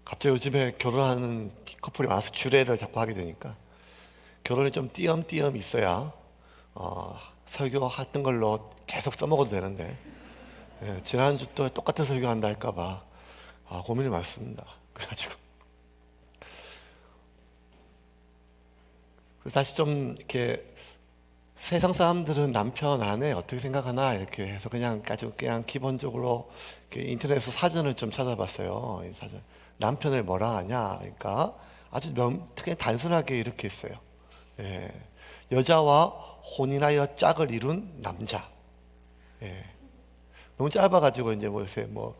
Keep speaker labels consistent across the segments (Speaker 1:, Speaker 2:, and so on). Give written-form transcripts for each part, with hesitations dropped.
Speaker 1: 갑자기 요즘에 결혼하는 커플이 많아서 주례를 자꾸 하게 되니까 결혼이 좀 띄엄띄엄 있어야 어, 설교했던 걸로 계속 써먹어도 되는데 지난주 또 똑같은 설교한다 할까봐 고민이 많습니다. 그래가지고 사실 좀 이렇게 세상 사람들은 남편 아내 어떻게 생각하나 이렇게 해서 그냥 기본적으로 이렇게 인터넷에서 사전을 좀 찾아봤어요. 이 사전 남편을 뭐라 하냐, 그러니까 아주 그냥 단순하게 이렇게 있어요. 예, 여자와 혼인하여 짝을 이룬 남자. 예, 너무 짧아가지고 이제 뭐 요새 뭐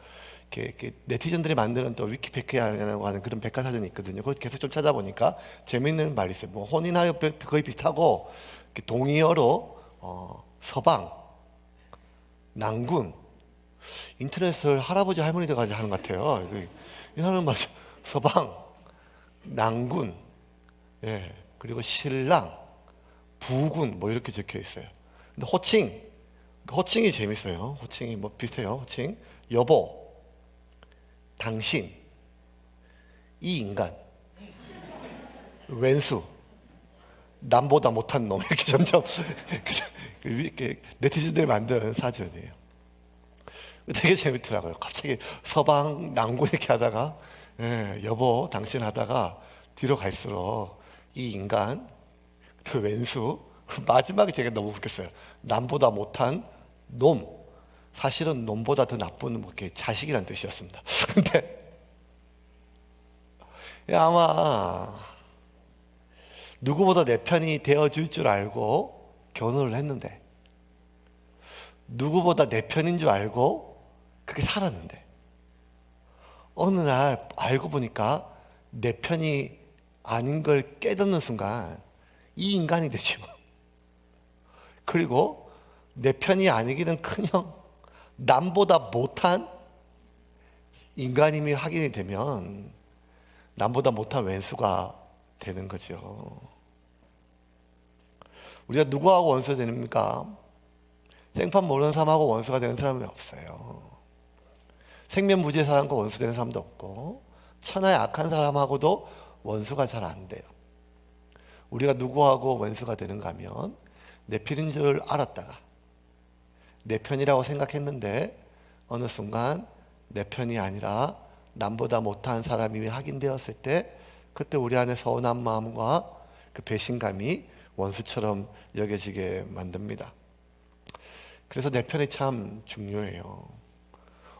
Speaker 1: 이렇게 네티즌들이 만드는 또 위키pe디아라고 하는 그런 백과사전이 있거든요. 그거 계속 좀 찾아보니까 재밌는 말이 있어요. 뭐 혼인하여 거의 비슷하고 이렇게 동의어로 서방, 낭군, 인터넷을 할아버지 할머니 돼가지고 하는 것 같아요. 이하는 말이죠. 서방, 낭군, 예, 그리고 신랑, 부군 뭐 이렇게 적혀 있어요. 근데 호칭이 재밌어요. 호칭이 뭐 비슷해요. 호칭, 여보, 당신, 이 인간, 왼수, 남보다 못한 놈 이렇게 점점 이렇게 네티즌들이 만든 사전이에요. 되게 재밌더라고요. 갑자기 서방 낭군 이렇게 하다가 여보 당신 하다가 뒤로 갈수록 이 인간 그 왼수 마지막에 제가 너무 웃겼어요. 남보다 못한 놈. 사실은 놈보다 더 나쁜 뭐 이렇게 자식이란 뜻이었습니다. 근데 아마 누구보다 내 편이 되어줄 줄 알고 결혼을 했는데 누구보다 내 편인 줄 알고 그렇게 살았는데 어느 날 알고 보니까 내 편이 아닌 걸 깨닫는 순간 이 인간이 되죠. 그리고 내 편이 아니기는커녕 남보다 못한 인간임이 확인이 되면 남보다 못한 왼수가 되는 거죠. 우리가 누구하고 원수가 됩니까? 생판 모르는 사람하고 원수가 되는 사람은 없어요. 생면부지의 사람과 원수되는 사람도 없고 천하의 악한 사람하고도 원수가 잘 안 돼요. 우리가 누구하고 원수가 되는가 하면 내 편인 줄 알았다가 내 편이라고 생각했는데 어느 순간 내 편이 아니라 남보다 못한 사람이 확인되었을 때 그때 우리 안에 서운한 마음과 그 배신감이 원수처럼 여겨지게 만듭니다. 그래서 내 편이 참 중요해요.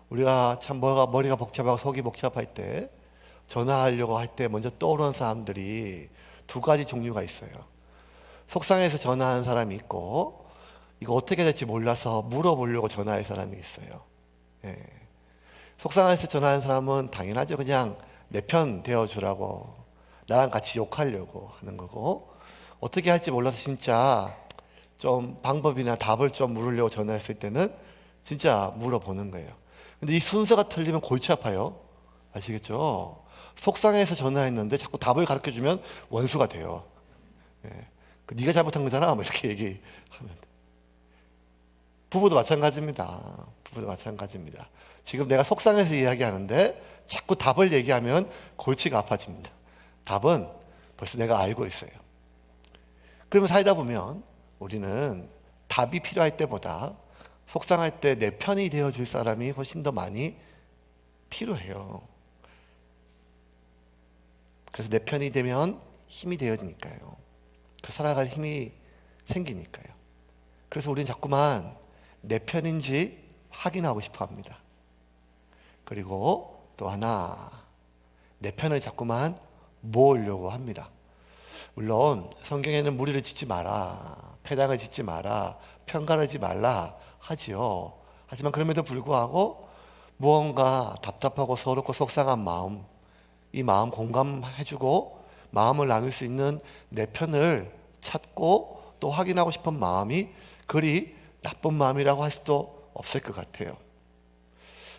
Speaker 1: 우리가 참 머리가 복잡하고 속이 복잡할 때 전화하려고 할 때 먼저 떠오르는 사람들이 두 가지 종류가 있어요. 속상해서 전화하는 사람이 있고 이거 어떻게 될지 몰라서 물어보려고 전화할 사람이 있어요. 예. 속상해서 전화하는 사람은 당연하죠. 그냥 내 편 되어주라고 나랑 같이 욕하려고 하는 거고 어떻게 할지 몰라서 진짜 좀 방법이나 답을 좀 물으려고 전화했을 때는 진짜 물어보는 거예요. 근데 이 순서가 틀리면 골치 아파요. 아시겠죠? 속상해서 전화했는데 자꾸 답을 가르쳐주면 원수가 돼요. 예. 네가 잘못한 거잖아. 뭐 이렇게 얘기하면 돼. 부부도 마찬가지입니다. 부부도 마찬가지입니다. 지금 내가 속상해서 이야기하는데 자꾸 답을 얘기하면 골치가 아파집니다. 답은 벌써 내가 알고 있어요. 그러면 살다 보면 우리는 답이 필요할 때보다 속상할 때 내 편이 되어줄 사람이 훨씬 더 많이 필요해요. 그래서 내 편이 되면 힘이 되어지니까요. 그 살아갈 힘이 생기니까요. 그래서 우리는 자꾸만 내 편인지 확인하고 싶어 합니다. 그리고 또 하나, 내 편을 자꾸만 모으려고 합니다. 물론 성경에는 무리를 짓지 마라, 패당을 짓지 마라, 편가르지 말라 하지요. 하지만 그럼에도 불구하고 무언가 답답하고 서럽고 속상한 마음, 이 마음 공감해주고 마음을 나눌 수 있는 내 편을 찾고 또 확인하고 싶은 마음이 그리 나쁜 마음이라고 할 수도 없을 것 같아요.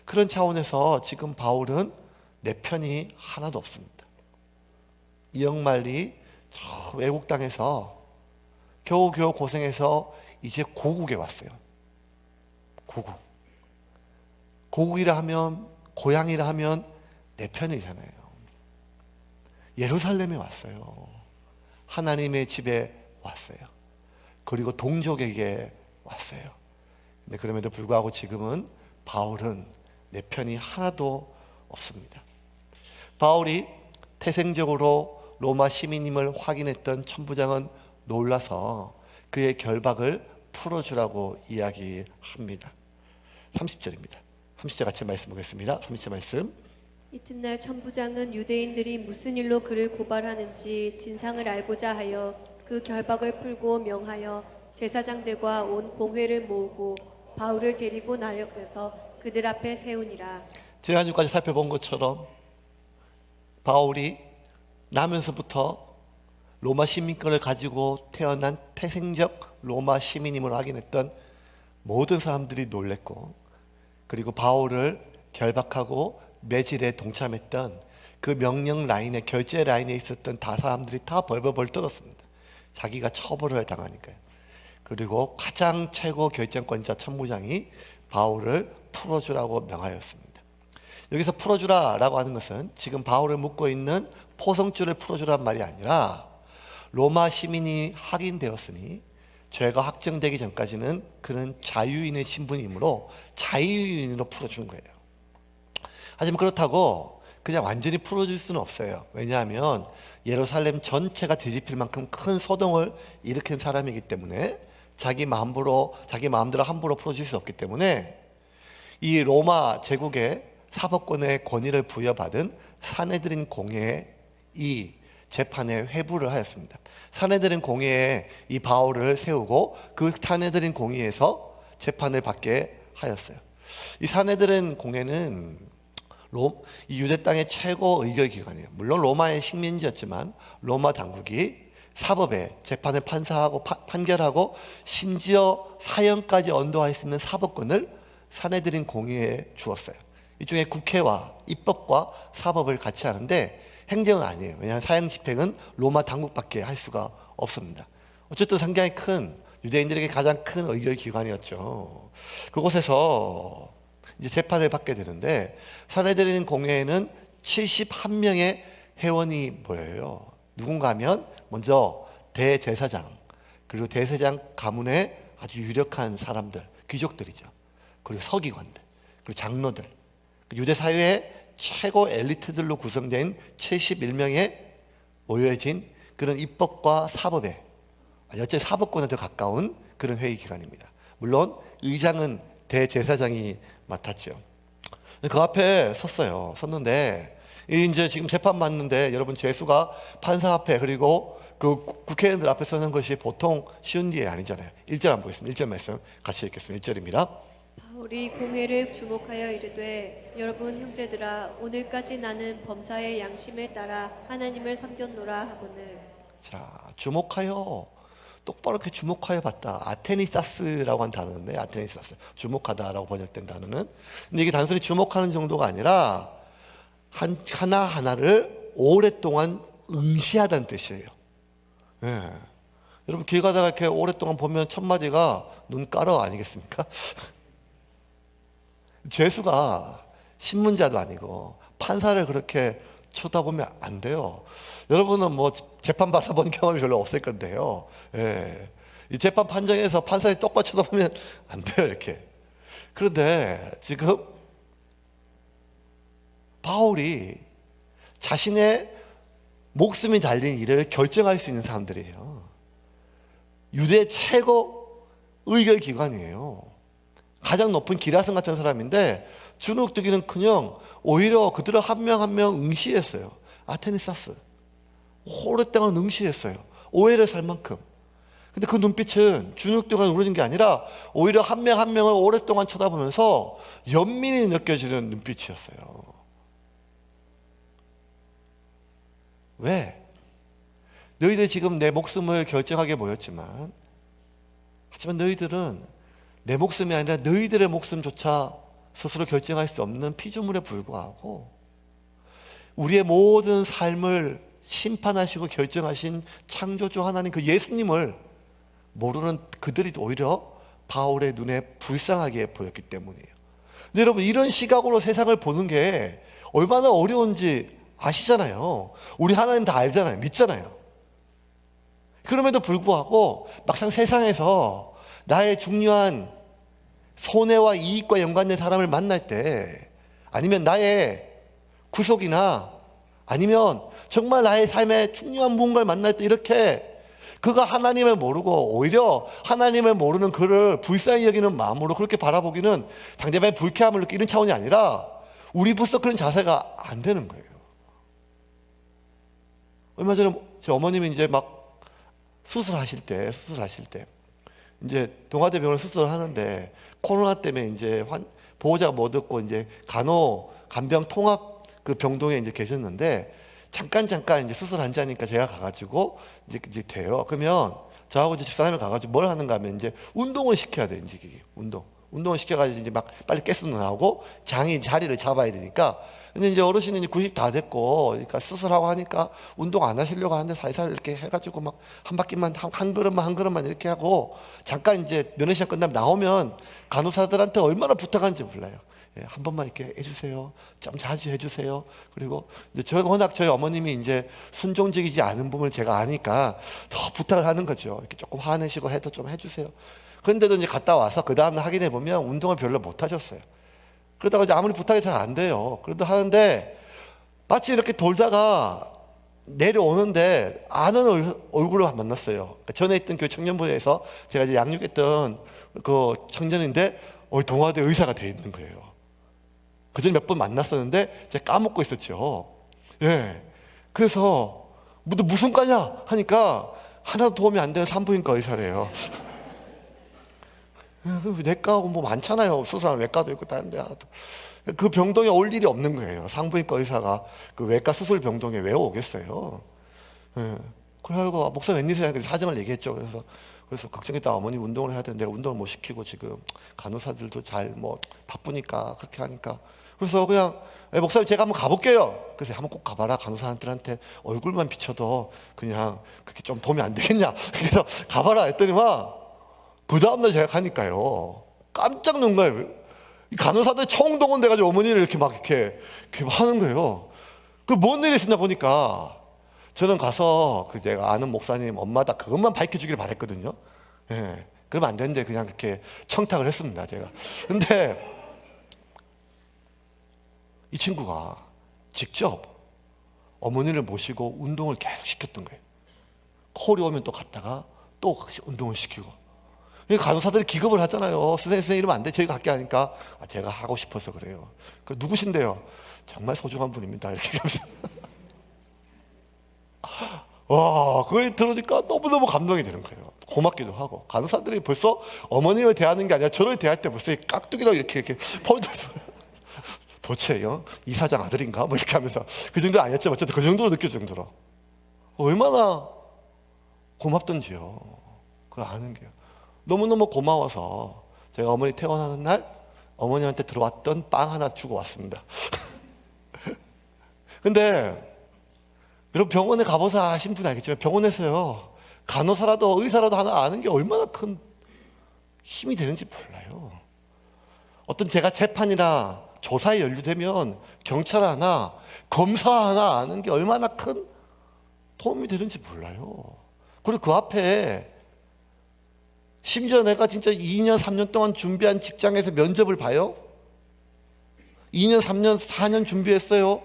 Speaker 1: 그런 차원에서 지금 바울은 내 편이 하나도 없습니다. 이역만리 저 외국 땅에서 겨우겨우 고생해서 이제 고국에 왔어요. 고국이라 하면 고향이라 하면 내 편이잖아요. 예루살렘에 왔어요. 하나님의 집에 왔어요. 그리고 동족에게 왔어요. 근데 그럼에도 불구하고 지금은 바울은 내 편이 하나도 없습니다. 바울이 태생적으로 로마 시민임을 확인했던 천부장은 놀라서 그의 결박을 풀어주라고 이야기합니다. 30절입니다. 30절 같이 말씀 보겠습니다. 30절 말씀.
Speaker 2: 이튿날 천부장은 유대인들이 무슨 일로 그를 고발하는지 진상을 알고자 하여 그 결박을 풀고 명하여 제사장들과 온 공회를 모으고 바울을 데리고 나려서 그들 앞에 세우니라.
Speaker 1: 지난주까지 살펴본 것처럼 바울이 나면서부터 로마 시민권을 가지고 태어난 태생적 로마 시민임을 확인했던 모든 사람들이 놀랬고, 그리고 바울을 결박하고 매질에 동참했던 그 명령 라인에, 결제 라인에 있었던 다 사람들이 다 벌벌벌 떨었습니다. 자기가 처벌을 당하니까요. 그리고 가장 최고 결정권자 천부장이 바울을 풀어주라고 명하였습니다. 여기서 풀어주라라고 하는 것은 지금 바울을 묶고 있는 포성줄을 풀어주란 말이 아니라 로마 시민이 확인되었으니 죄가 확정되기 전까지는 그는 자유인의 신분이므로 자유인으로 풀어준 거예요. 하지만 그렇다고 그냥 완전히 풀어줄 수는 없어요. 왜냐하면 예루살렘 전체가 뒤집힐 만큼 큰 소동을 일으킨 사람이기 때문에 자기 마음대로 함부로 풀어줄 수 없기 때문에 이 로마 제국의 사법권의 권위를 부여받은 사내들인 공회에 이 재판에 회부를 하였습니다. 사내들인 공회에 이 바울을 세우고 그 사내들인 공회에서 재판을 받게 하였어요. 이 사내들인 공회는 이 유대 땅의 최고 의결기관이에요. 물론 로마의 식민지였지만 로마 당국이 사법에 재판을 판사하고 판결하고 심지어 사형까지 언도할 수 있는 사법권을 사내들인 공회에 주었어요. 일종의 국회와 입법과 사법을 같이 하는데 행정은 아니에요. 왜냐하면 사형 집행은 로마 당국밖에 할 수가 없습니다. 어쨌든 상당히 큰, 유대인들에게 가장 큰 의결기관이었죠. 그곳에서 이제 재판을 받게 되는데 사내들인 공회에는 71명의 회원이 모여요. 누군가 하면 먼저 대제사장, 그리고 대제사장 가문의 아주 유력한 사람들, 귀족들이죠. 그리고 서기관들, 그리고 장로들, 유대 사회의 최고 엘리트들로 구성된 71명의 모여진 그런 입법과 사법에, 어째 사법권에 더 가까운 그런 회의 기관입니다. 물론 의장은 대제사장이 맡았죠. 그 앞에 섰는데 이제 지금 재판 받는데 여러분 죄수가 판사 앞에 그리고 그 국회의원들 앞에 서는 것이 보통 쉬운 일이 아니잖아요. 1절 한번 보겠습니다. 1절 말씀 같이 읽겠습니다. 1절입니다.
Speaker 2: 바울이 공회를 주목하여 이르되 여러분 형제들아 오늘까지 나는 범사의 양심을 따라 하나님을 섬겼노라 하거늘.
Speaker 1: 자, 주목하여, 똑바로 이렇게 주목하여 봤다. 아테니사스라고 한 단어인데, 아테니사스, 주목하다라고 번역된 단어는. 근데 이게 단순히 주목하는 정도가 아니라 하나하나를 오랫동안 응시하다는 뜻이에요. 예. 여러분 길 가다가 이렇게 오랫동안 보면 첫 마디가 눈가러 아니겠습니까? 죄수가 신문자도 아니고 판사를 그렇게 쳐다보면 안 돼요. 여러분은 뭐 재판 받아본 경험이 별로 없을 건데요. 예. 이 재판 판정에서 판사를 똑바로 쳐다보면 안 돼요, 이렇게. 그런데 지금 바울이 자신의 목숨이 달린 일을 결정할 수 있는 사람들이에요. 유대 최고 의결기관이에요. 가장 높은 기라성 같은 사람인데 주눅들기는커녕 오히려 그들을 한 명 한 명 응시했어요. 아테니사스 오랫동안 응시했어요. 오해를 살 만큼. 근데 그 눈빛은 주눅들고 누르는 게 아니라 오히려 한 명 한 명을 오랫동안 쳐다보면서 연민이 느껴지는 눈빛이었어요. 왜? 너희들 지금 내 목숨을 결정하게 모였지만, 하지만 너희들은 내 목숨이 아니라 너희들의 목숨조차 스스로 결정할 수 없는 피조물에 불과하고 우리의 모든 삶을 심판하시고 결정하신 창조주 하나님 그 예수님을 모르는 그들이 오히려 바울의 눈에 불쌍하게 보였기 때문이에요. 근데 여러분 이런 시각으로 세상을 보는 게 얼마나 어려운지 아시잖아요. 우리 하나님 다 알잖아요. 믿잖아요. 그럼에도 불구하고 막상 세상에서 나의 중요한 손해와 이익과 연관된 사람을 만날 때, 아니면 나의 구속이나 아니면 정말 나의 삶에 중요한 무언가를 만날 때, 이렇게 그가 하나님을 모르고 오히려 하나님을 모르는 그를 불쌍히 여기는 마음으로 그렇게 바라보기는 상대방의 불쾌함을 느끼는 차원이 아니라 우리 벌써 그런 자세가 안 되는 거예요. 얼마 전에 제 어머님이 이제 막 수술하실 때 이제 동아대병원 수술을 하는데 코로나 때문에 이제 보호자가 못 얻고 이제 간병 통합 그 병동에 이제 계셨는데 잠깐 이제 수술 한자니까 제가 가가지고 이제 돼요. 그러면 저하고 이제 집사람이 가가지고 뭘 하는가 하면 이제 운동을 시켜야 돼. 이제 운동을 시켜가지고 이제 막 빨리 가스 나오고 장이 자리를 잡아야 되니까. 근데 이제 어르신이 이제 90 다 됐고, 그러니까 수술하고 하니까 운동 안 하시려고 하는데 살살 이렇게 해가지고 막 한 바퀴만 한 걸음만 이렇게 하고 잠깐 이제 면회 시간 끝나면 나오면 간호사들한테 얼마나 부탁하는지 몰라요. 예, 한 번만 이렇게 해주세요. 좀 자주 해주세요. 그리고 이제 워낙 저희 어머님이 이제 순종적이지 않은 부분을 제가 아니까 더 부탁을 하는 거죠. 이렇게 조금 화내시고 해도 좀 해주세요. 그런데도 이제 갔다 와서 그 다음날 확인해 보면 운동을 별로 못 하셨어요. 그러다가 이제 아무리 부탁이 잘 안 돼요. 그래도 하는데 마치 이렇게 돌다가 내려오는데 아는 얼굴을 만났어요. 그러니까 전에 있던 교회 청년부에서 제가 이제 양육했던 그 청년인데 동아대 의사가 돼 있는 거예요. 그전에 몇 번 만났었는데 제가 까먹고 있었죠. 예. 그래서 너 무슨 과냐 하니까 하나도 도움이 안 되는 산부인과 의사래요. 내과하고 뭐 많잖아요. 수술하는 외과도 있고 다른데 하나도. 그 병동에 올 일이 없는 거예요. 산부인과 의사가 그 외과 수술 병동에 왜 오겠어요? 예. 그래가지고 목사님 웬일이세요? 사정을 얘기했죠. 그래서 걱정했다. 어머니 운동을 해야 되는데 운동을 못 시키고 지금 간호사들도 잘 뭐 바쁘니까 그렇게 하니까. 그래서 그냥 목사님 제가 한번 가볼게요. 그래서 한번 꼭 가봐라. 간호사들한테 얼굴만 비춰도 그냥 그렇게 좀 도움이 안 되겠냐. 그래서 가봐라 했더니만 그 다음날 제가 가니까요. 깜짝 놀란 거예요. 간호사들이 총동원 돼가지고 어머니를 이렇게 하는 거예요. 그 뭔 일이 있었나 보니까 저는 가서 그 내가 아는 목사님 엄마다 그것만 밝혀주기를 바랬거든요. 예. 그러면 안 되는데 그냥 그렇게 청탁을 했습니다, 제가. 근데 이 친구가 직접 어머니를 모시고 운동을 계속 시켰던 거예요. 콜이 오면 또 갔다가 또 운동을 시키고. 간호사들이 기겁을 하잖아요. 선생님 이러면 안 돼. 저희가 할게 하니까 제가 하고 싶어서 그래요. 그 누구신데요? 정말 소중한 분입니다. 이렇게 하면서. 와, 그걸 들으니까 너무너무 감동이 되는 거예요. 고맙기도 하고. 간호사들이 벌써 어머님을 대하는 게 아니라 저를 대할 때 벌써 깍두기로 이렇게 폴더서 도대체 이사장 아들인가? 뭐 이렇게 하면서 그 정도 아니었지만 어쨌든 그 정도로 느껴질 정도로 얼마나 고맙던지요. 그걸 아는 게요. 너무너무 고마워서 제가 어머니 퇴원하는 날 어머니한테 들어왔던 빵 하나 주고 왔습니다. 근데 여러분 병원에 가보사 하신 분이 알겠지만 병원에서요 간호사라도 의사라도 하나 아는 게 얼마나 큰 힘이 되는지 몰라요. 어떤 제가 재판이나 조사에 연루되면 경찰 하나 검사 하나 아는 게 얼마나 큰 도움이 되는지 몰라요. 그리고 그 앞에 심지어 내가 진짜 2년 3년 동안 준비한 직장에서 면접을 봐요. 2년 3년 4년 준비했어요.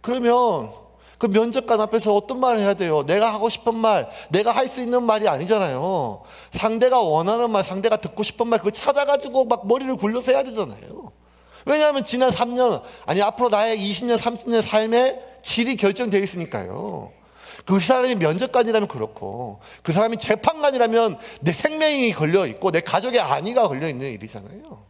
Speaker 1: 그러면 그 면접관 앞에서 어떤 말을 해야 돼요? 내가 하고 싶은 말, 내가 할 수 있는 말이 아니잖아요. 상대가 원하는 말, 상대가 듣고 싶은 말 그거 찾아가지고 막 머리를 굴려서 해야 되잖아요. 왜냐하면 지난 3년 아니 앞으로 나의 20년 30년 삶의 질이 결정되어 있으니까요. 그 사람이 면접관이라면 그렇고 그 사람이 재판관이라면 내 생명이 걸려있고 내 가족의 안위가 걸려있는 일이잖아요.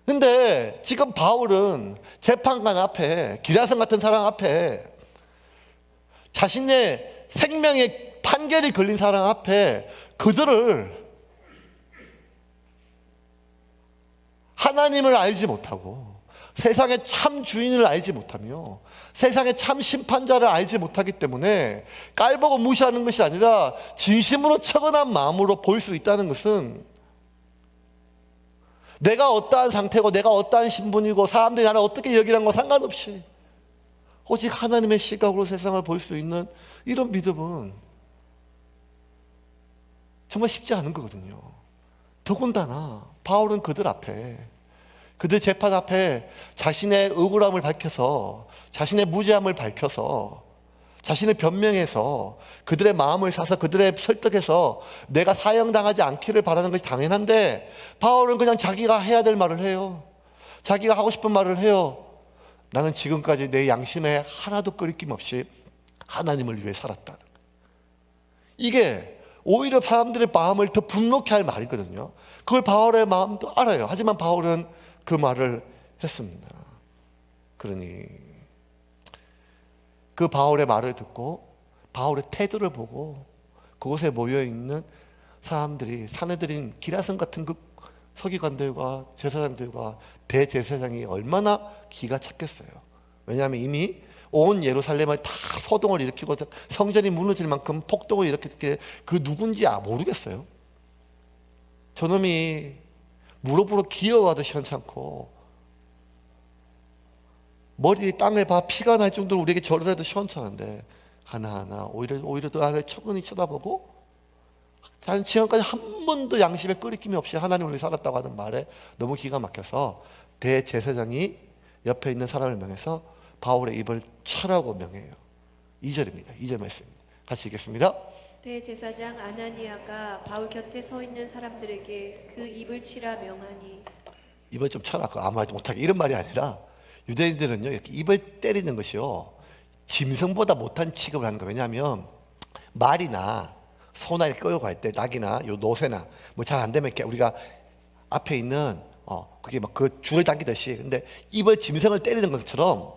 Speaker 1: 근데 지금 바울은 재판관 앞에 기라성 같은 사람 앞에 자신의 생명의 판결이 걸린 사람 앞에 그들을 하나님을 알지 못하고 세상의 참 주인을 알지 못하며 세상의 참 심판자를 알지 못하기 때문에 깔보고 무시하는 것이 아니라 진심으로 처근한 마음으로 볼 수 있다는 것은 내가 어떠한 상태고 내가 어떠한 신분이고 사람들이 나를 어떻게 여기라는 거 상관없이 오직 하나님의 시각으로 세상을 볼 수 있는 이런 믿음은 정말 쉽지 않은 거거든요. 더군다나 바울은 그들 재판 앞에 자신의 억울함을 밝혀서, 자신의 무죄함을 밝혀서, 자신을 변명해서, 그들의 마음을 사서 그들의 설득해서 내가 사형당하지 않기를 바라는 것이 당연한데, 바울은 그냥 자기가 해야 될 말을 해요. 자기가 하고 싶은 말을 해요. 나는 지금까지 내 양심에 하나도 끄리낌 없이 하나님을 위해 살았다. 이게 오히려 사람들의 마음을 더 분노케 할 말이거든요. 그걸 바울의 마음도 알아요. 하지만 바울은 그 말을 했습니다. 그러니 그 바울의 말을 듣고 바울의 태도를 보고 그곳에 모여있는 사람들이, 사내들인 기라성 같은 그 서기관들과 제사장들과 대제사장이 얼마나 기가 찼겠어요. 왜냐하면 이미 온 예루살렘을 다 소동을 일으키고 성전이 무너질 만큼 폭동을 일으켰기, 그 누군지 모르겠어요. 저놈이 무릎으로 기어와도 시원찮고 머리 땅을 봐 피가 날 정도로 우리에게 절을 해도 시원찮은데 하나하나 오히려 또 나를 천천히 쳐다보고 자는 지금까지 한 번도 양심에 끄리낌이 없이 하나님을 위해 살았다고 하는 말에 너무 기가 막혀서 대제사장이 옆에 있는 사람을 명해서 바울의 입을 쳐라고 명해요. 2절입니다. 2절 말씀입니다. 같이 읽겠습니다.
Speaker 2: 대제사장 아나니아가 바울 곁에 서 있는 사람들에게 그 입을 치라 명하니. 입을
Speaker 1: 좀 쳐라. 아무 말도 못하게. 이런 말이 아니라 유대인들은요, 이렇게 입을 때리는 것이요, 짐승보다 못한 취급을 하는 거예요. 왜냐하면 말이나 소나 이렇게 끌고 갈 때 낙이나 요 노새나 뭐 잘 안 되면 이렇게 우리가 앞에 있는 그게 막 그 줄을 당기듯이, 근데 입을 짐승을 때리는 것처럼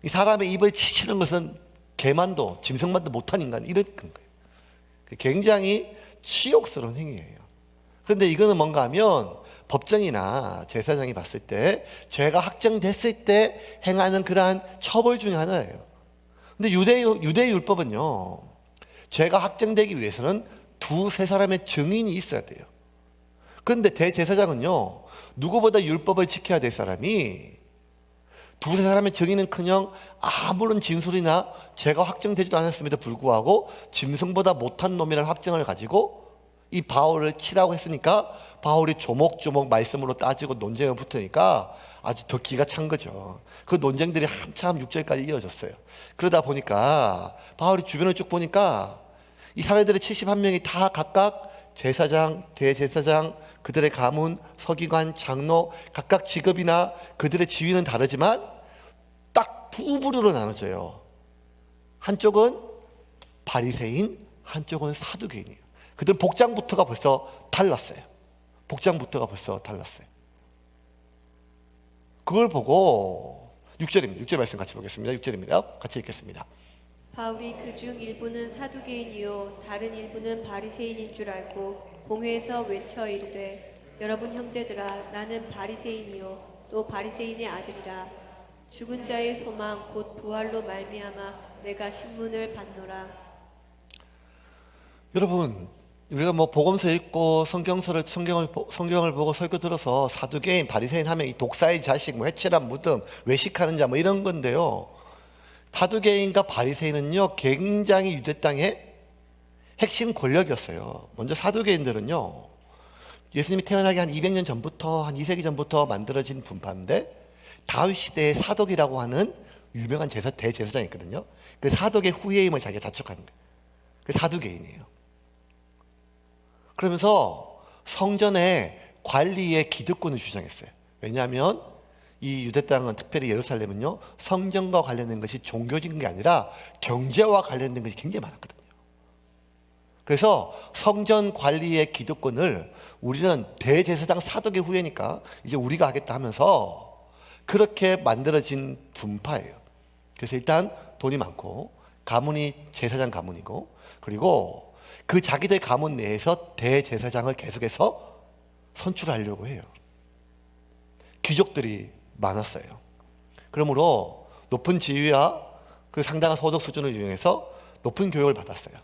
Speaker 1: 이 사람의 입을 치치는 것은 개만도 짐승만도 못한 인간, 이런 거예요. 굉장히 치욕스러운 행위예요. 그런데 이거는 뭔가 하면 법정이나 제사장이 봤을 때 죄가 확정됐을 때 행하는 그러한 처벌 중에 하나예요. 근데 유대 율법은요, 죄가 확정되기 위해서는 두세 사람의 증인이 있어야 돼요. 그런데 대제사장은요, 누구보다 율법을 지켜야 될 사람이 두세 사람의 증인은커녕 아무런 진술이나 죄가 확정되지도 않았음에도 불구하고 짐승보다 못한 놈이라는 확정을 가지고 이 바울을 치라고 했으니까 바울이 조목조목 말씀으로 따지고 논쟁을 붙으니까 아주 더 기가 찬 거죠. 그 논쟁들이 한참 6절까지 이어졌어요. 그러다 보니까 바울이 주변을 쭉 보니까 이 사례들의 71명이 다 각각 제사장, 대제사장, 그들의 가문, 서기관, 장로, 각각 직업이나 그들의 지위는 다르지만 딱 두 부류로 나눠져요. 한쪽은 바리새인, 한쪽은 사두개인이에요. 그들 복장부터가 벌써 달랐어요. 그걸 보고 6절입니다. 6절 말씀 같이 보겠습니다. 6절입니다. 같이 읽겠습니다.
Speaker 2: 바울이 그중 일부는 사두개인이요 다른 일부는 바리새인인 줄 알고 공회에서 외쳐 이르되 여러분 형제들아 나는 바리새인이요 또 바리새인의 아들이라. 죽은 자의 소망 곧 부활로 말미암아 내가 신문을 받노라.
Speaker 1: 여러분, 우리가 뭐 복음서 읽고 성경을 보고 설교 들어서 사두개인, 바리새인 하면 이 독사의 자식, 뭐 해칠한 무덤, 외식하는 자 뭐 이런 건데요. 사두개인과 바리새인은요, 굉장히 유대 땅의 핵심 권력이었어요. 먼저 사두개인들은요, 예수님이 태어나기 한 200년 전부터, 한 2세기 전부터 만들어진 분파인데 다윗 시대의 사독이라고 하는 유명한 대제사장이 있거든요. 그 사독의 후예임을 자기가 자축하는 거예요. 그 사두개인이에요. 그러면서 성전의 관리의 기득권을 주장했어요. 왜냐하면 이 유대 땅은, 특별히 예루살렘은요, 성전과 관련된 것이 종교적인 게 아니라 경제와 관련된 것이 굉장히 많았거든요. 그래서 성전 관리의 기득권을 우리는 대제사장 사독의 후예니까 이제 우리가 하겠다 하면서 그렇게 만들어진 분파예요. 그래서 일단 돈이 많고 가문이 제사장 가문이고, 그리고 그 자기들 가문 내에서 대제사장을 계속해서 선출하려고 해요. 귀족들이 많았어요. 그러므로 높은 지위와 그 상당한 소득 수준을 이용해서 높은 교육을 받았어요.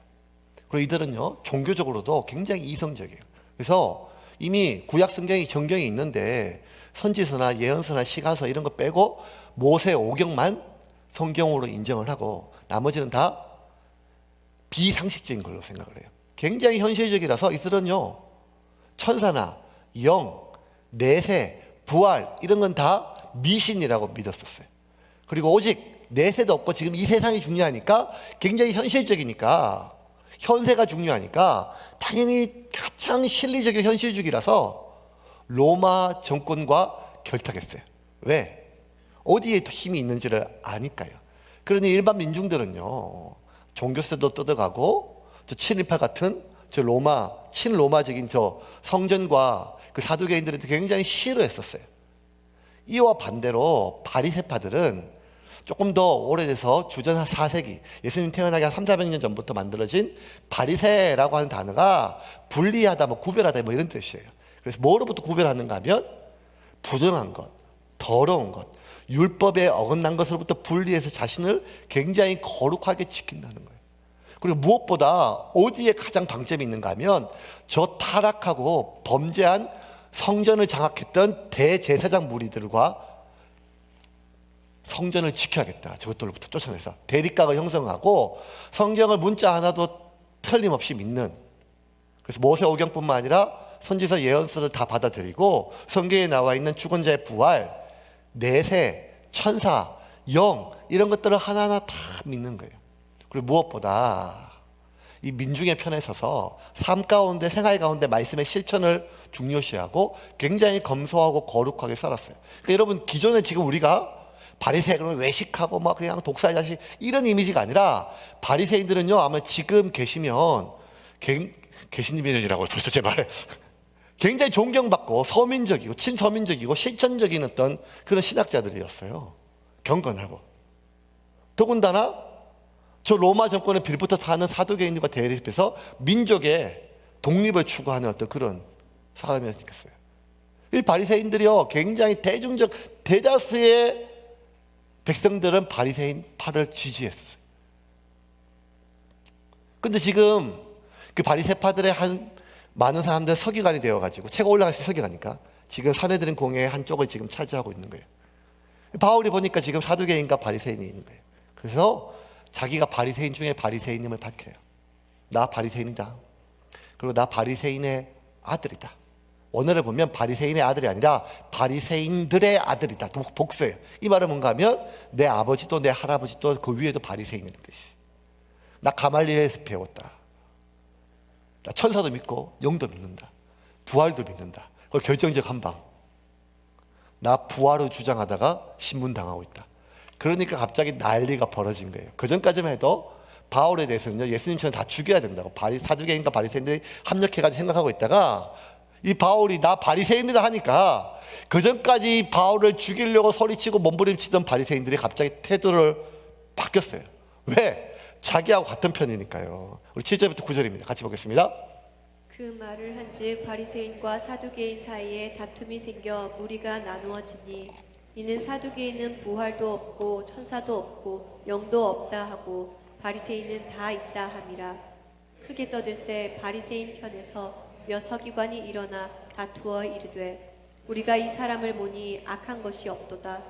Speaker 1: 그리고 이들은요, 종교적으로도 굉장히 이성적이에요. 그래서 이미 구약 정경이 있는데 선지서나 예언서나 시가서 이런 거 빼고 모세 오경만 성경으로 인정을 하고 나머지는 다 비상식적인 걸로 생각을 해요. 굉장히 현실적이라서 이들은요, 천사나 영, 내세, 부활 이런 건 다 미신이라고 믿었었어요. 그리고 오직 내세도 없고 지금 이 세상이 중요하니까, 굉장히 현실적이니까, 현세가 중요하니까 당연히 가장 실리적이고 현실주의라서 로마 정권과 결탁했어요. 왜? 어디에 힘이 있는지를 아니까요. 그러니 일반 민중들은요, 종교세도 뜯어가고 저 친일파 같은 저 로마, 친로마적인 저 성전과 그 사두개인들을 굉장히 싫어했었어요. 이와 반대로 바리새파들은 조금 더 오래돼서 주전 한 4세기, 예수님 태어나기 한 300~400년 전부터 만들어진 바리새라고 하는 단어가 분리하다, 뭐 구별하다 뭐 이런 뜻이에요. 그래서 뭐로부터 구별하는가 하면 부정한 것, 더러운 것, 율법에 어긋난 것으로부터 분리해서 자신을 굉장히 거룩하게 지킨다는 거예요. 그리고 무엇보다 어디에 가장 방점이 있는가 하면 저 타락하고 범죄한 성전을 장악했던 대제사장 무리들과 성전을 지켜야겠다, 저것들로부터 쫓아내서 대립각을 형성하고 성경을 문자 하나도 틀림없이 믿는, 그래서 모세오경뿐만 아니라 선지서 예언서를 다 받아들이고 성경에 나와 있는 죽은 자의 부활, 내세, 천사, 영 이런 것들을 하나하나 다 믿는 거예요. 그리고 무엇보다 이 민중의 편에 서서 삶 가운데, 생활 가운데 말씀의 실천을 중요시하고 굉장히 검소하고 거룩하게 살았어요. 그러니까 여러분, 기존에 지금 우리가 바리새인은 외식하고 막 그냥 독사의 자식 이런 이미지가 아니라, 바리새인들은요 아마 지금 계시면 계시님이라고 벌써 제 말에 굉장히 존경받고 서민적이고 친서민적이고 실천적인 어떤 그런 신학자들이었어요. 경건하고. 더군다나 저 로마 정권의 빌부터 사는 사두개인들과 대립해서 민족의 독립을 추구하는 어떤 그런 사람이었겠어요. 이 바리새인들이요 굉장히 대다수의 백성들은 바리새인파를 지지했어요. 근데 지금 그 바리새파들의 많은 사람들 서기관이 되어가지고, 체가 올라갈수록 서기관이니까 지금 사내들인 공회의 한쪽을 지금 차지하고 있는 거예요. 바울이 보니까 지금 사두개인과 바리새인이 있는 거예요. 그래서 자기가 바리새인 중에 바리새인임을 밝혀요. 나 바리새인이다. 그리고 나 바리새인의 아들이다. 오늘을 보면 바리새인의 아들이 아니라 바리새인들의 아들이다. 복수예요. 이 말은 뭔가 하면 내 아버지도 내 할아버지도 그 위에도 바리새인이라는 뜻이. 나 가말리엘에서 배웠다. 나 천사도 믿고 영도 믿는다. 부활도 믿는다. 그 결정적 한방. 나 부활을 주장하다가 신문당하고 있다. 그러니까 갑자기 난리가 벌어진 거예요. 그 전까지만 해도 바울에 대해서는요, 예수님처럼 다 죽여야 된다고 사두개인과 바리새인들이 합력해가지고 생각하고 있다가, 이 바울이 나 바리새인이라 하니까 그 전까지 바울을 죽이려고 소리치고 몸부림치던 바리새인들이 갑자기 태도를 바뀌었어요. 왜? 자기하고 같은 편이니까요. 우리 7절부터 9절입니다. 같이 보겠습니다.
Speaker 2: 그 말을 한즉 바리새인과 사두개인 사이에 다툼이 생겨 무리가 나누어지니, 이는 사두개인은 부활도 없고 천사도 없고 영도 없다 하고 바리새인은 다 있다 함이라. 크게 떠들새 바리새인 편에서 몇 서기관이 일어나 다투어 이르되, 우리가 이 사람을 보니 악한 것이 없도다.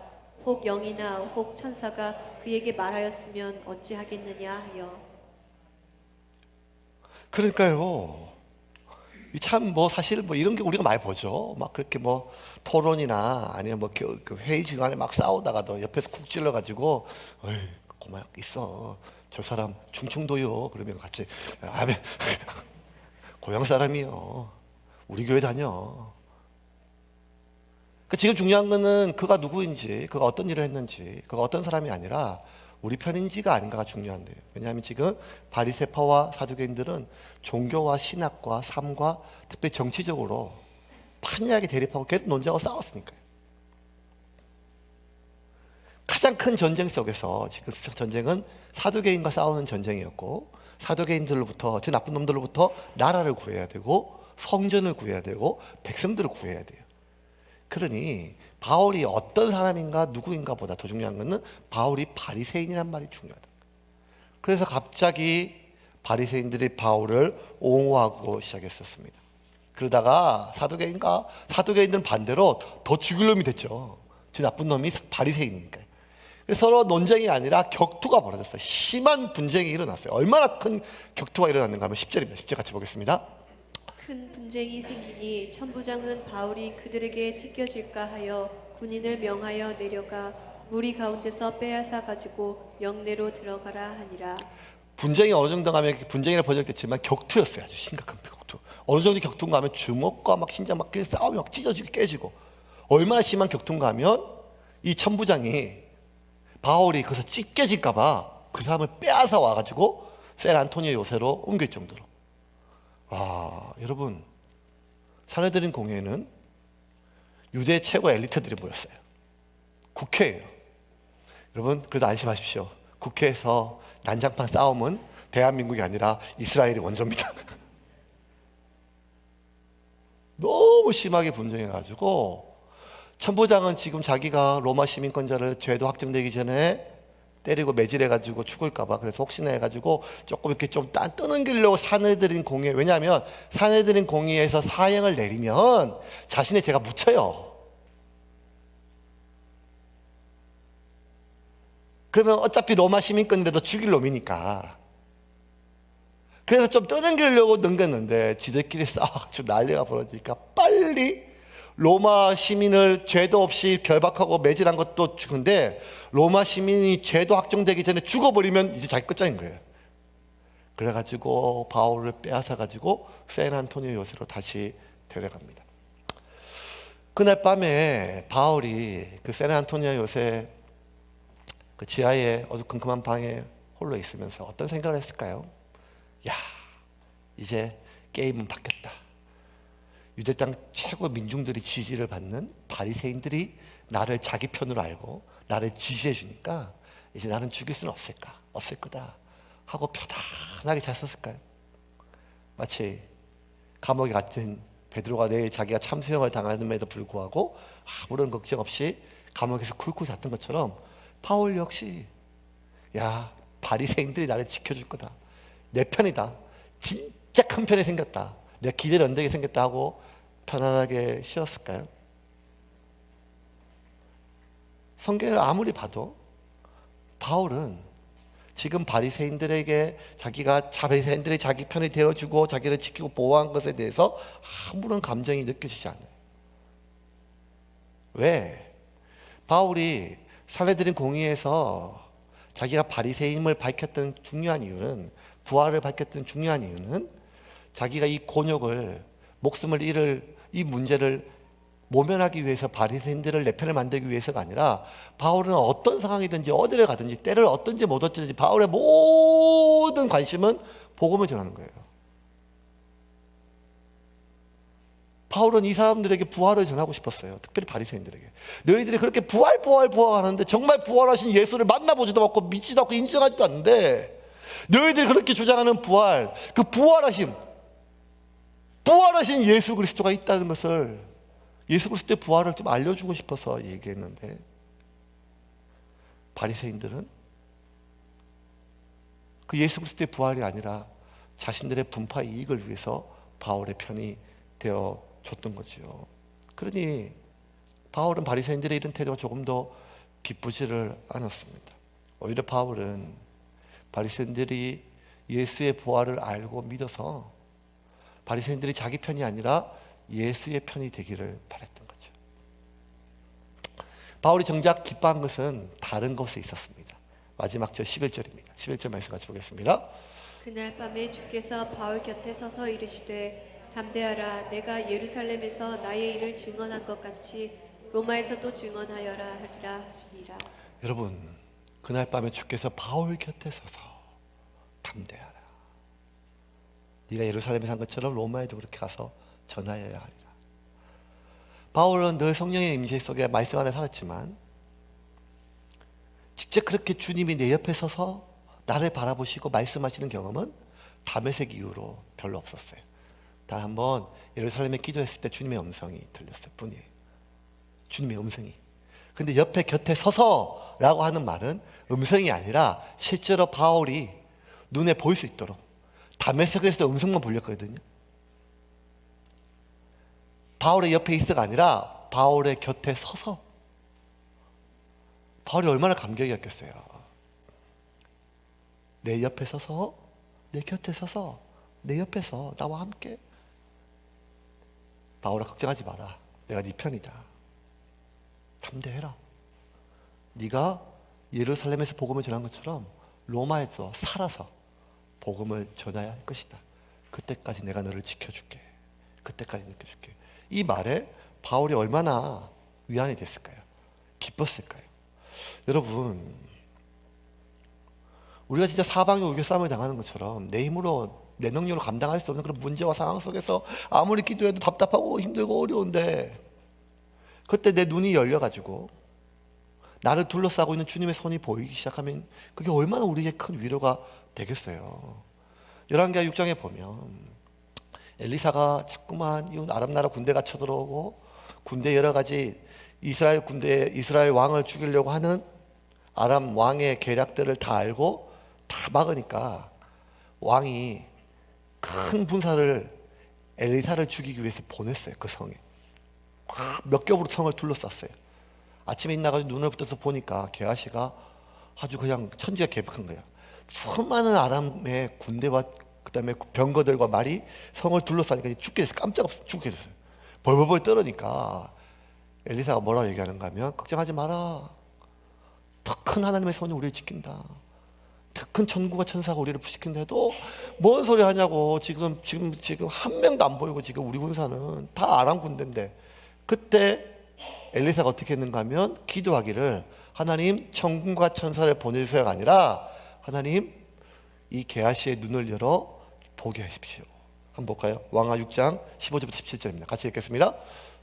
Speaker 2: 혹 영이나 혹 천사가 그에게 말하였으면 어찌하겠느냐 하여.
Speaker 1: 그러니까요, 참 뭐 사실 뭐 이런 게 우리가 많이 보죠. 막 그렇게 뭐 토론이나 아니면 뭐 그 회의 중간에 막 싸우다가도 옆에서 쿡 찔러가지고, 어이 고만 있어, 저 사람 충청도요. 그러면 같이 아멘. 고향 사람이요. 우리 교회 다녀. 지금 중요한 거는 그가 누구인지, 그가 어떤 일을 했는지, 그가 어떤 사람이 아니라 우리 편인지가 아닌가가 중요한데요. 왜냐하면 지금 바리새파와 사두개인들은 종교와 신학과 삶과 특별히 정치적으로 판이하게 대립하고 계속 논쟁하고 싸웠으니까요. 가장 큰 전쟁 속에서 지금 전쟁은 사두개인과 싸우는 전쟁이었고, 사두개인들로부터, 저 나쁜 놈들로부터 나라를 구해야 되고 성전을 구해야 되고 백성들을 구해야 돼요. 그러니 바울이 어떤 사람인가 누구인가 보다 더 중요한 것은 바울이 바리새인이란 말이 중요하다. 그래서 갑자기 바리새인들이 바울을 옹호하고 시작했었습니다. 그러다가 사두개인들은 반대로 더 죽일 놈이 됐죠. 저 나쁜 놈이 바리새인이니까요. 그래서 서로 논쟁이 아니라 격투가 벌어졌어요. 심한 분쟁이 일어났어요. 얼마나 큰 격투가 일어났는가 하면 10절입니다. 10절 같이 보겠습니다.
Speaker 2: 큰 분쟁이 생기니 천부장은 바울이 그들에게 찢겨질까 하여 군인을 명하여 내려가 무리 가운데서 빼앗아 가지고 영내로 들어가라 하니라.
Speaker 1: 분쟁이 어느 정도 가면 분쟁이라 번역됐지만 격투였어요. 아주 심각한 격투. 어느 정도 격투인가 하면 주먹과 막 신장 막 싸움이 막 찢어지고 깨지고, 얼마나 심한 격투인가 하면 이 천부장이 바울이 거기서 찢겨질까 봐 그 사람을 빼앗아 와가지고 샌 안토니오 요새로 옮길 정도로. 와, 여러분, 사내들인 공회에는 유대 최고 엘리트들이 모였어요. 국회예요. 여러분, 그래도 안심하십시오. 국회에서 난장판 싸움은 대한민국이 아니라 이스라엘이 원조입니다. 너무 심하게 분쟁해가지고 천부장은 지금 자기가 로마 시민권자를 죄도 확정되기 전에 때리고 매질해가지고 죽을까봐, 그래서 혹시나 해가지고 조금 이렇게 좀 떠넘기려고 사내들인 공의회, 왜냐하면 사내들인 공의회에서 사형을 내리면 자신의 죄가 묻혀요. 그러면 어차피 로마 시민권이라도 죽일 놈이니까. 그래서 좀 떠넘기려고 넘겼는데 지들끼리 싸워가지고 난리가 벌어지니까 빨리 로마 시민을 죄도 없이 결박하고 매질한 것도 죽은데, 로마 시민이 죄도 확정되기 전에 죽어버리면 이제 자기 끝장인 거예요. 그래가지고 바울을 빼앗아가지고 샌 안토니오 요새로 다시 데려갑니다. 그날 밤에 바울이 그 샌 안토니오 요새 그 지하에 어두컴컴한 방에 홀로 있으면서 어떤 생각을 했을까요? 야, 이제 게임은 바뀌었다. 유대 땅 최고 민중들이 지지를 받는 바리새인들이 나를 자기 편으로 알고 나를 지지해 주니까 이제 나는 죽일 수는 없을 거다 하고 편안하게 잤었을까요? 마치 감옥에 갇힌 베드로가 내일 자기가 참수형을 당함에도 불구하고 아무런 걱정 없이 감옥에서 쿨쿨 잤던 것처럼 바울 역시, 야, 바리새인들이 나를 지켜줄 거다, 내 편이다, 진짜 큰 편이 생겼다, 내가 기대를 언덕이 생겼다 하고 편안하게 쉬었을까요? 성경을 아무리 봐도 바울은 지금 바리새인들에게 바리새인들이 자기 편이 되어주고 자기를 지키고 보호한 것에 대해서 아무런 감정이 느껴지지 않아요. 왜? 바울이 사내들인 공의에서 자기가 바리새인임을 밝혔던 중요한 이유는, 부활을 밝혔던 중요한 이유는 자기가 이 곤욕을, 목숨을 잃을 이 문제를 모면하기 위해서 바리새인들을 내 편을 만들기 위해서가 아니라, 바울은 어떤 상황이든지 어디를 가든지 때를 어떤지 못 어쩐지 바울의 모든 관심은 복음을 전하는 거예요. 바울은 이 사람들에게 부활을 전하고 싶었어요. 특별히 바리새인들에게. 너희들이 그렇게 부활하는데 정말 부활하신 예수를 만나보지도 않고 믿지도 않고 인정하지도 않는데, 너희들이 그렇게 주장하는 부활, 그 부활하신 예수 그리스도가 있다는 것을, 예수 그리스도의 부활을 좀 알려주고 싶어서 얘기했는데, 바리새인들은 그 예수 그리스도의 부활이 아니라 자신들의 분파 이익을 위해서 바울의 편이 되어 줬던 거죠. 그러니 바울은 바리새인들의 이런 태도가 조금 더 기쁘지를 않았습니다. 오히려 바울은 바리새인들이 예수의 부활을 알고 믿어서 바리새인들이 자기 편이 아니라 예수의 편이 되기를 바랬던 거죠. 바울이 정작 기뻐한 것은 다른 것에 있었습니다. 마지막 절 11절입니다. 11절 말씀 같이 보겠습니다.
Speaker 2: 그날 밤에 주께서 바울 곁에 서서 이르시되 담대하라, 내가 예루살렘에서 나의 일을 증언한 것 같이 로마에서도 증언하여라 하리라 하시니라. 여러분,
Speaker 1: 그날 밤에 주께서 바울 곁에 서서 담대하라, 네가 예루살렘에 산 것처럼 로마에도 그렇게 가서 전하여야 하리라. 바울은 늘 성령의 임재 속에 말씀 안에 살았지만 직접 그렇게 주님이 내 옆에 서서 나를 바라보시고 말씀하시는 경험은 다메섹 이후로 별로 없었어요. 단 한 번 예루살렘에 기도했을 때 주님의 음성이 들렸을 뿐이에요. 주님의 음성이. 근데 옆에 곁에 서서 라고 하는 말은 음성이 아니라 실제로 바울이 눈에 보일 수 있도록 다메섹에서도 음성만 불렸거든요. 바울의 옆에 있어가 아니라 바울의 곁에 서서 바울이 얼마나 감격이었겠어요. 내 옆에 서서, 내 곁에 서서, 내 옆에서 나와 함께. 바울아, 걱정하지 마라. 내가 네 편이다. 담대해라. 네가 예루살렘에서 복음을 전한 것처럼 로마에서 살아서 복음을 전해야 할 것이다. 그때까지 내가 너를 지켜줄게. 그때까지 지켜줄게. 이 말에 바울이 얼마나 위안이 됐을까요? 기뻤을까요? 여러분, 우리가 진짜 사방의 우겨 싸움을 당하는 것처럼 내 힘으로, 내 능력으로 감당할 수 없는 그런 문제와 상황 속에서 아무리 기도해도 답답하고 힘들고 어려운데, 그때 내 눈이 열려가지고 나를 둘러싸고 있는 주님의 손이 보이기 시작하면 그게 얼마나 우리에게 큰 위로가 되겠어요. 열왕기하 6장에 보면 엘리사가 자꾸만 이 아람 나라 군대가 쳐들어오고 군대 여러 가지 이스라엘 왕을 죽이려고 하는 아람 왕의 계략들을 다 알고 다 막으니까 왕이 큰 군사를 엘리사를 죽이기 위해서 보냈어요. 그 성에 몇 겹으로 성을 둘러쌌어요. 아침에 일어나가지고 눈을 붙어서 보니까 게하시가 아주 그냥 천지가 개벽한 거야. 수많은 아람의 군대와 그 다음에 병거들과 말이 성을 둘러싸니까 죽게 됐어요. 깜짝 없어 죽게 됐어요. 벌벌벌 떨으니까 엘리사가 뭐라고 얘기하는가 하면, 걱정하지 마라. 더 큰 하나님의 손이 우리를 지킨다. 더 큰 천국과 천사가 우리를 부시킨데도 뭔 소리 하냐고. 지금 한 명도 안 보이고 지금 우리 군사는 다 아람 군대인데. 그때 엘리사가 어떻게 했는가 하면 기도하기를, 하나님 천군과 천사를 보내주세요가 아니라, 하나님 이 게하시의 눈을 열어 보게 하십시오. 한번 볼까요? 왕하 6장 15절부터 17절입니다. 같이 읽겠습니다.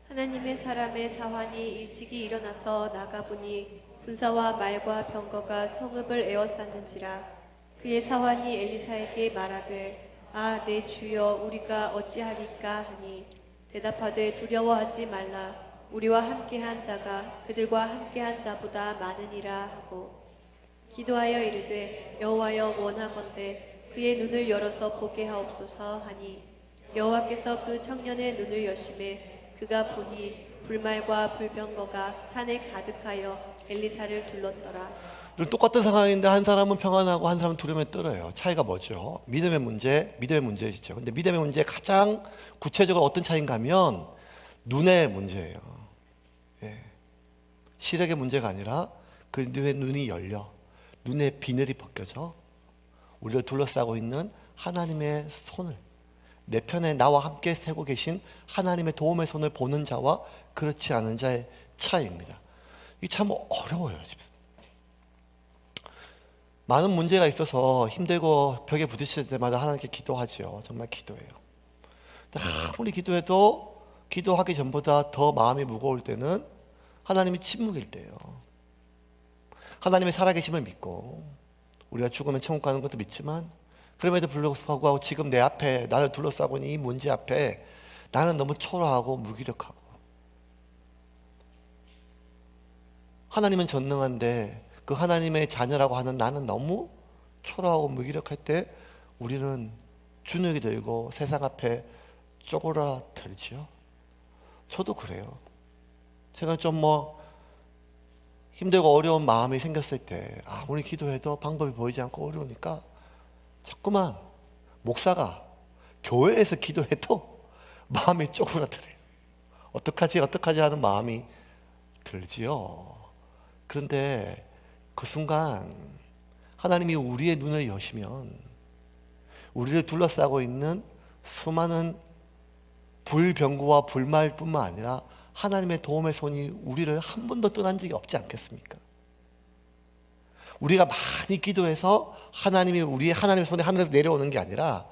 Speaker 2: 하나님의 사람의 사환이 일찍이 일어나서 나가보니 군사와 말과 병거가 성읍을 에워쌌는지라. 그의 사환이 엘리사에게 말하되, 아, 내 주여, 우리가 어찌하리까 하니, 대답하되 두려워하지 말라. 우리와 함께한 자가 그들과 함께한 자보다 많으니라 하고, 기도하여 이르되, 여호와여, 원하건대 그의 눈을 열어서 보게 하옵소서 하니, 여호와께서 그 청년의 눈을 여심해 그가 보니 불말과 불병거가 산에 가득하여 엘리사를 둘렀더라.
Speaker 1: 똑같은 상황인데 한 사람은 평안하고 한 사람은 두려움에 떨어요. 차이가 뭐죠? 믿음의 문제이죠. 근데 믿음의 문제 가장 구체적으로 어떤 차이인가 하면 눈의 문제예요. 예. 시력의 문제가 아니라 그 눈이 열려, 눈의 비늘이 벗겨져 우리를 둘러싸고 있는 하나님의 손을, 내 편에 나와 함께 세고 계신 하나님의 도움의 손을 보는 자와 그렇지 않은 자의 차이입니다. 이게 참 어려워요. 많은 문제가 있어서 힘들고 벽에 부딪힐 때마다 하나님께 기도하죠. 정말 기도해요. 근데 아무리 기도해도 기도하기 전보다 더 마음이 무거울 때는 하나님이 침묵일 때예요. 하나님의 살아계심을 믿고 우리가 죽으면 천국 가는 것도 믿지만, 그럼에도 불구하고 지금 내 앞에 나를 둘러싸고 있는 이 문제 앞에 나는 너무 초라하고 무기력하고, 하나님은 전능한데 그 하나님의 자녀라고 하는 나는 너무 초라하고 무기력할 때 우리는 주눅이 들고 세상 앞에 쪼그라들지요. 저도 그래요. 제가 좀 힘들고 어려운 마음이 생겼을 때 아무리 기도해도 방법이 보이지 않고 어려우니까 자꾸만 목사가 교회에서 기도해도 마음이 쪼그라들어요. 어떡하지 하는 마음이 들지요. 그런데 그 순간 하나님이 우리의 눈을 여시면 우리를 둘러싸고 있는 수많은 불병구와 불말뿐만 아니라 하나님의 도움의 손이 우리를 한 번도 떠난 적이 없지 않겠습니까? 우리가 많이 기도해서 하나님의 손이 하늘에서 내려오는 게 아니라,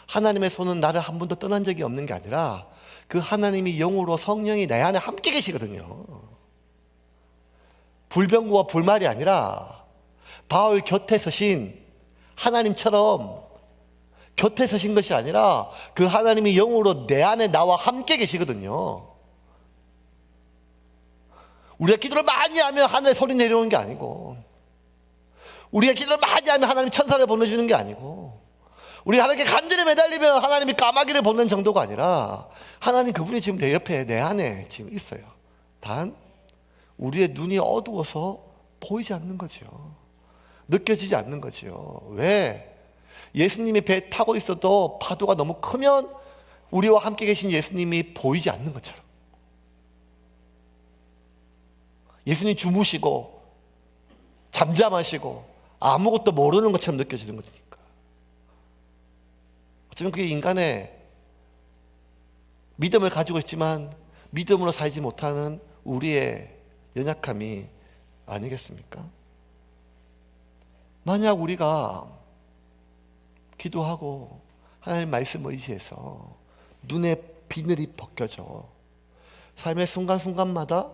Speaker 1: 하나님의 손은 나를 한 번도 떠난 적이 없는 게 아니라 그 하나님이 영으로 성령이 내 안에 함께 계시거든요. 불병구와 불말이 아니라 바울 곁에 서신 하나님처럼 곁에 서신 것이 아니라 그 하나님이 영으로 내 안에 나와 함께 계시거든요. 우리가 기도를 많이 하면 하늘에 소리 내려오는 게 아니고, 우리가 기도를 많이 하면 하나님이 천사를 보내주는 게 아니고, 우리가 하나님께 간절히 매달리면 하나님이 까마귀를 보내는 정도가 아니라, 하나님 그분이 지금 내 옆에 내 안에 지금 있어요. 단 우리의 눈이 어두워서 보이지 않는 거죠. 느껴지지 않는 거죠. 왜? 예수님이 배 타고 있어도 파도가 너무 크면 우리와 함께 계신 예수님이 보이지 않는 것처럼. 예수님 주무시고 잠잠하시고 아무것도 모르는 것처럼 느껴지는 거니까. 어쩌면 그게 인간의 믿음을 가지고 있지만 믿음으로 살지 못하는 우리의 연약함이 아니겠습니까? 만약 우리가 기도하고 하나님 말씀을 의지해서 눈의 비늘이 벗겨져 삶의 순간순간마다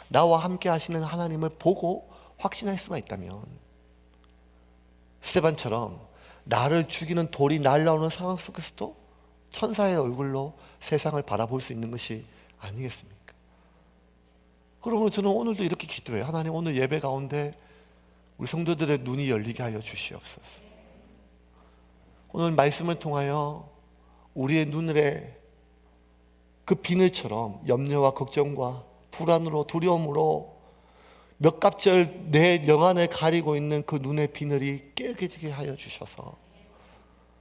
Speaker 1: 나와 함께 하시는 하나님을 보고 확신할 수가 있다면, 스데반처럼 나를 죽이는 돌이 날라오는 상황 속에서도 천사의 얼굴로 세상을 바라볼 수 있는 것이 아니겠습니까? 그러면 저는 오늘도 이렇게 기도해요. 하나님, 오늘 예배 가운데 우리 성도들의 눈이 열리게 하여 주시옵소서. 오늘 말씀을 통하여 우리의 눈에 그 비늘처럼 염려와 걱정과 불안으로 두려움으로 몇 갑절 내 영안을 가리고 있는 그 눈의 비늘이 깨끗하게 하여 주셔서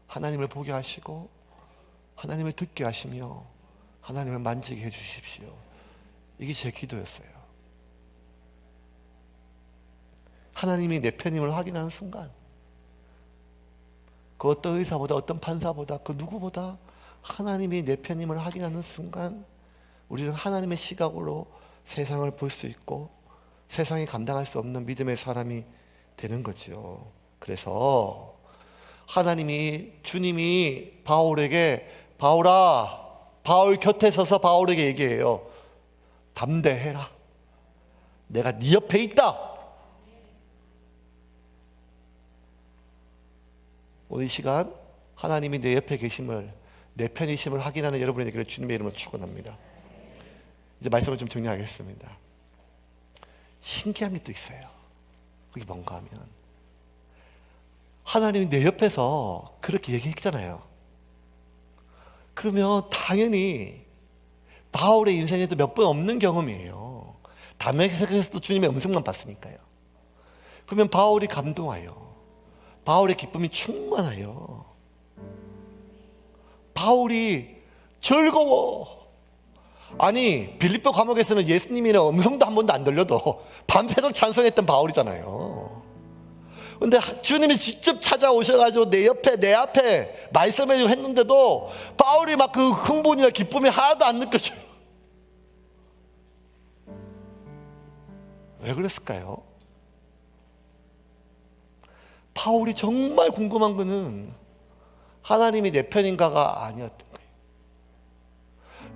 Speaker 1: 하나님을 보게 하시고 하나님을 듣게 하시며 하나님을 만지게 해 주십시오. 이게 제 기도였어요. 하나님이 내 편임을 확인하는 순간, 그 어떤 의사보다 어떤 판사보다 그 누구보다 하나님이 내 편임을 확인하는 순간 우리는 하나님의 시각으로 세상을 볼 수 있고 세상이 감당할 수 없는 믿음의 사람이 되는 거죠. 그래서 주님이 바울에게, 바울아, 바울 곁에 서서 바울에게 얘기해요. 담대해라. 내가 네 옆에 있다. 오늘 이 시간 하나님이 내 옆에 계심을, 내 편이심을 확인하는 여러분의 되기를 주님의 이름으로 축원합니다. 이제 말씀을 좀 정리하겠습니다. 신기한 게 또 있어요. 그게 뭔가 하면 하나님이 내 옆에서 그렇게 얘기했잖아요. 그러면 당연히 바울의 인생에도 몇 번 없는 경험이에요. 다메섹에서도 주님의 음성만 봤으니까요. 그러면 바울이 감동하여, 바울의 기쁨이 충만하여, 바울이 즐거워. 아니, 빌립보 감옥에서는 예수님이나 음성도 한 번도 안 들려도 밤새도록 찬송했던 바울이잖아요. 근데 주님이 직접 찾아오셔가지고 내 앞에 말씀해주고 했는데도 바울이 막 그 흥분이나 기쁨이 하나도 안 느껴져요. 왜 그랬을까요? 바울이 정말 궁금한 거는 하나님이 내 편인가가 아니었던 거예요.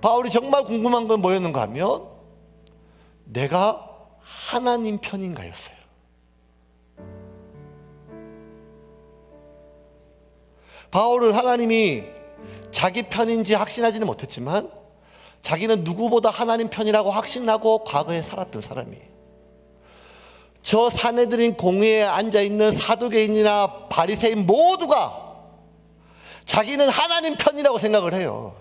Speaker 1: 바울이 정말 궁금한 건 뭐였는가 하면 내가 하나님 편인가였어요. 바울은 하나님이 자기 편인지 확신하지는 못했지만 자기는 누구보다 하나님 편이라고 확신하고 과거에 살았던 사람이에요. 저 사내들인 공회에 앉아있는 사두개인이나 바리새인 모두가 자기는 하나님 편이라고 생각을 해요.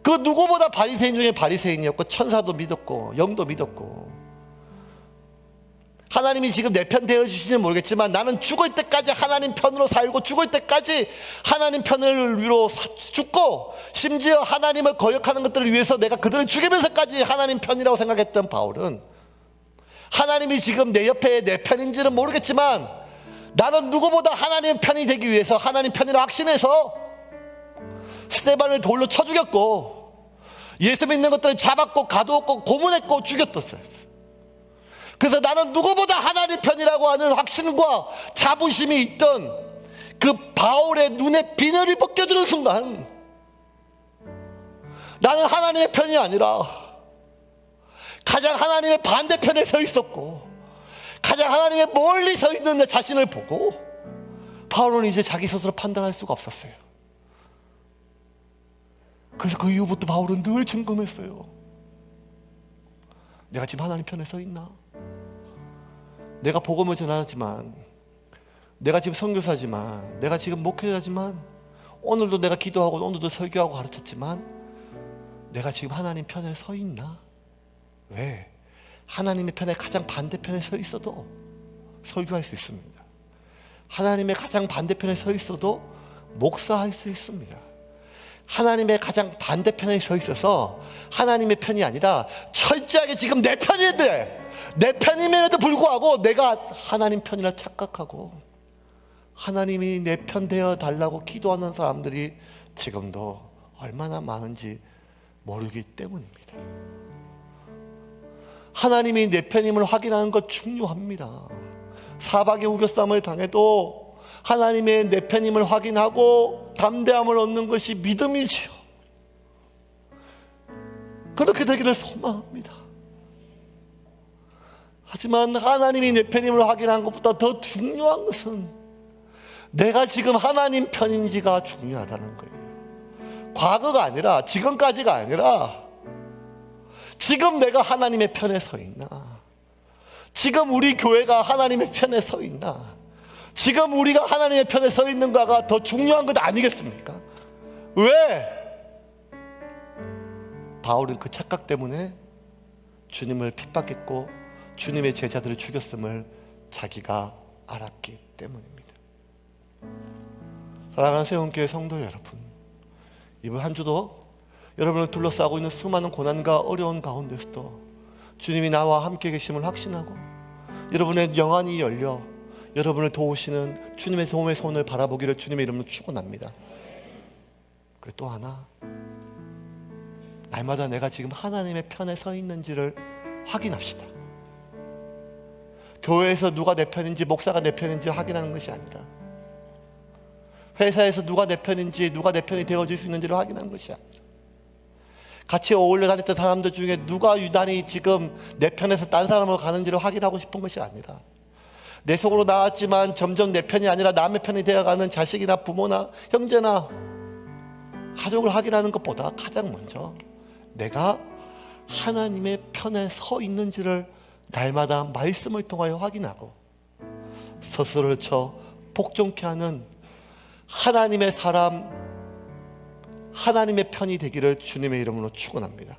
Speaker 1: 그 누구보다 바리새인 중에 바리새인이었고 천사도 믿었고 영도 믿었고, 하나님이 지금 내 편 되어주실지는 모르겠지만 나는 죽을 때까지 하나님 편으로 살고 죽을 때까지 하나님 편을 위로 죽고 심지어 하나님을 거역하는 것들을 위해서 내가 그들을 죽이면서까지 하나님 편이라고 생각했던 바울은 하나님이 지금 내 옆에 내 편인지는 모르겠지만 나는 누구보다 하나님의 편이 되기 위해서 하나님 편이라고 확신해서 스데반을 돌로 쳐 죽였고 예수 믿는 것들을 잡았고 가두었고 고문했고 죽였었어요. 그래서 나는 누구보다 하나님 편이라고 하는 확신과 자부심이 있던 그 바울의 눈에 비늘이 벗겨지는 순간 나는 하나님의 편이 아니라 가장 하나님의 반대편에 서 있었고 가장 하나님의 멀리 서 있는 내 자신을 보고 바울은 이제 자기 스스로 판단할 수가 없었어요. 그래서 그 이후부터 바울은 늘 점검했어요. 내가 지금 하나님 편에 서 있나? 내가 복음을 전하지만, 내가 지금 선교사지만, 내가 지금 목회자지만, 오늘도 내가 기도하고 오늘도 설교하고 가르쳤지만 내가 지금 하나님 편에 서 있나? 왜? 하나님의 편에 가장 반대편에 서 있어도 설교할 수 있습니다. 하나님의 가장 반대편에 서 있어도 목사할 수 있습니다. 하나님의 가장 반대편에 서 있어서 하나님의 편이 아니라 철저하게 지금 내 편인데, 내 편임에도 불구하고 내가 하나님 편이라 착각하고 하나님이 내 편 되어 달라고 기도하는 사람들이 지금도 얼마나 많은지 모르기 때문입니다. 하나님이 내 편임을 확인하는 것 중요합니다. 사박의 우겨쌈을 당해도 하나님의 내 편임을 확인하고 담대함을 얻는 것이 믿음이지요. 그렇게 되기를 소망합니다. 하지만 하나님이 내 편임을 확인한 것보다 더 중요한 것은 내가 지금 하나님 편인지가 중요하다는 거예요. 과거가 아니라, 지금까지가 아니라 지금 내가 하나님의 편에 서 있나? 지금 우리 교회가 하나님의 편에 서 있나? 지금 우리가 하나님의 편에 서 있는가가 더 중요한 것 아니겠습니까? 왜? 바울은 그 착각 때문에 주님을 핍박했고 주님의 제자들을 죽였음을 자기가 알았기 때문입니다. 사랑하는 세운교회 성도 여러분, 이번 한 주도 여러분을 둘러싸고 있는 수많은 고난과 어려운 가운데서도 주님이 나와 함께 계심을 확신하고 여러분의 영안이 열려 여러분을 도우시는 주님의 도움의 손을 바라보기를 주님의 이름으로 축원합니다. 그리고 또 하나, 날마다 내가 지금 하나님의 편에 서 있는지를 확인합시다. 교회에서 누가 내 편인지, 목사가 내 편인지 확인하는 것이 아니라, 회사에서 누가 내 편인지, 누가 내 편이 되어줄 수 있는지를 확인하는 것이 아니라, 같이 어울려 다녔던 사람들 중에 누가 유난히 지금 내 편에서 딴 사람으로 가는지를 확인하고 싶은 것이 아니라, 내 속으로 나왔지만 점점 내 편이 아니라 남의 편이 되어가는 자식이나 부모나 형제나 가족을 확인하는 것보다 가장 먼저 내가 하나님의 편에 서 있는지를 날마다 말씀을 통하여 확인하고 스스로를 쳐 복종케 하는 하나님의 사람, 하나님의 편이 되기를 주님의 이름으로 축원합니다.